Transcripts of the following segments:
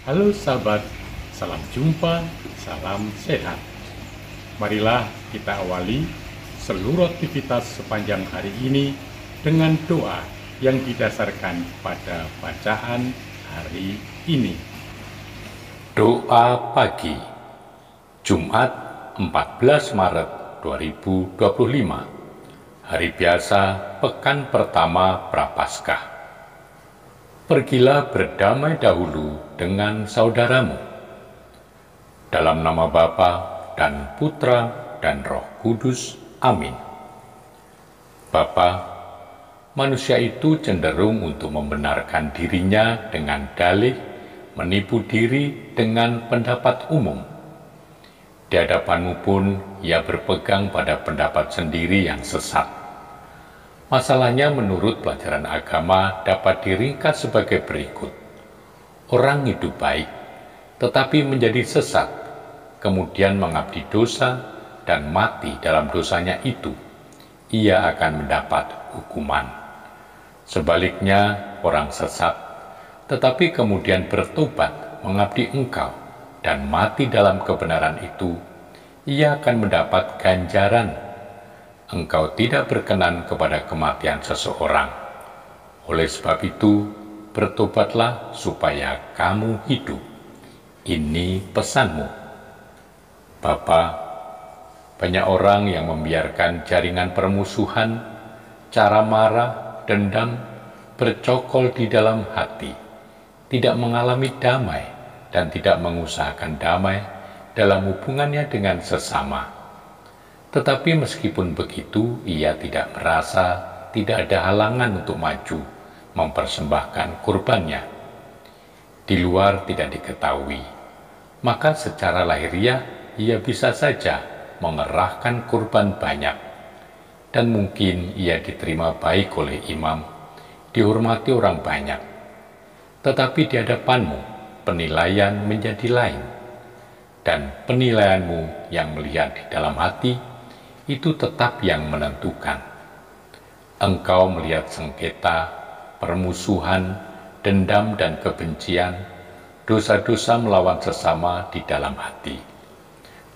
Halo sahabat, salam jumpa, salam sehat. Marilah kita awali seluruh aktivitas sepanjang hari ini dengan doa yang didasarkan pada bacaan hari ini. Doa pagi, Jumat 14 Maret 2025, hari biasa pekan pertama Prapaskah. Pergilah berdamai dahulu dengan saudaramu. Dalam nama Bapa dan Putra dan Roh Kudus. Amin. Bapa, manusia itu cenderung untuk membenarkan dirinya dengan dalih, menipu diri dengan pendapat umum. Di hadapanmu pun ia berpegang pada pendapat sendiri yang sesat. Masalahnya menurut pelajaran agama dapat diringkas sebagai berikut. Orang hidup baik, tetapi menjadi sesat, kemudian mengabdi dosa dan mati dalam dosanya itu, ia akan mendapat hukuman. Sebaliknya, orang sesat, tetapi kemudian bertobat mengabdi Engkau dan mati dalam kebenaran itu, ia akan mendapat ganjaran. Engkau tidak berkenan kepada kematian seseorang. Oleh sebab itu, bertobatlah supaya kamu hidup. Ini pesanmu. Bapa, banyak orang yang membiarkan jaringan permusuhan, cara marah, dendam, bercokol di dalam hati, tidak mengalami damai dan tidak mengusahakan damai dalam hubungannya dengan sesama. Tetapi meskipun begitu, ia tidak merasa tidak ada halangan untuk maju, mempersembahkan kurbannya. Di luar tidak diketahui, maka secara lahiriah ia bisa saja mengerahkan kurban banyak, dan mungkin ia diterima baik oleh imam, dihormati orang banyak. Tetapi di hadapanmu, penilaian menjadi lain, dan penilaianmu yang melihat di dalam hati, itu tetap yang menentukan. Engkau melihat sengketa, permusuhan, dendam dan kebencian, dosa-dosa melawan sesama di dalam hati.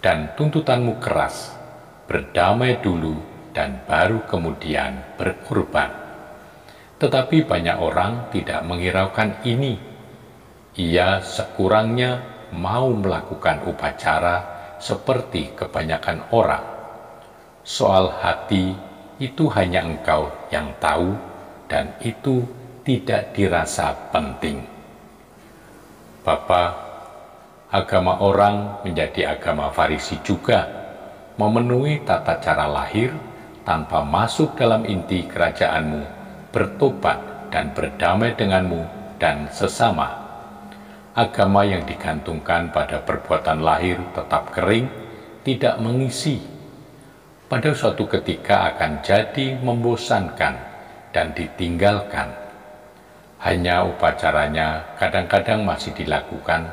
Dan tuntutanmu keras, berdamai dulu dan baru kemudian berkorban. Tetapi banyak orang tidak menghiraukan ini. Ia sekurangnya mau melakukan upacara seperti kebanyakan orang. Soal hati itu hanya Engkau yang tahu, dan itu tidak dirasa penting. Bapa, agama orang menjadi agama Farisi juga, memenuhi tata cara lahir tanpa masuk dalam inti kerajaanmu, bertobat dan berdamai denganmu dan sesama. Agama yang digantungkan pada perbuatan lahir tetap kering, tidak mengisi. Pada suatu ketika akan jadi membosankan dan ditinggalkan. Hanya upacaranya kadang-kadang masih dilakukan,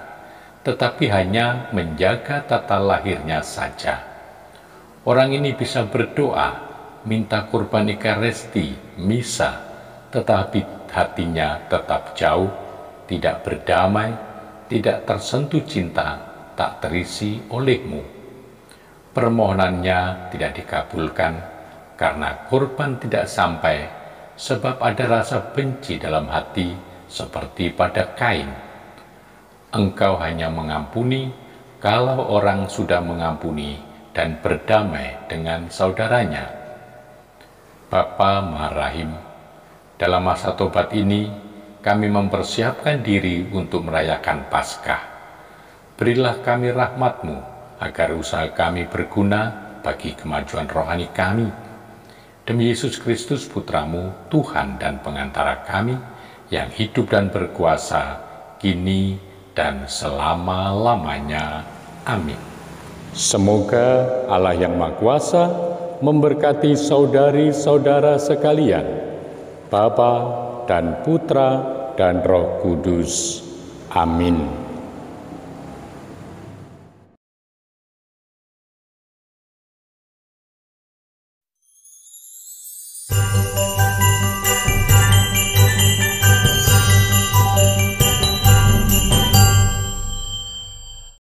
tetapi hanya menjaga tata lahirnya saja. Orang ini bisa berdoa, minta kurban Ekaresti, misa, tetapi hatinya tetap jauh, tidak berdamai, tidak tersentuh cinta, tak terisi olehmu. Permohonannya tidak dikabulkan karena kurban tidak sampai, sebab ada rasa benci dalam hati seperti pada Kain. Engkau hanya mengampuni kalau orang sudah mengampuni dan berdamai dengan saudaranya. Bapa Maha Rahim, dalam masa tobat ini kami mempersiapkan diri untuk merayakan Paskah. Berilah kami rahmat-Mu agar usaha kami berguna bagi kemajuan rohani kami. Demi Yesus Kristus Putra-Mu, Tuhan dan pengantara kami, yang hidup dan berkuasa, kini dan selama-lamanya. Amin. Semoga Allah yang Maha Kuasa memberkati saudari-saudara sekalian, Bapa dan Putra dan Roh Kudus. Amin.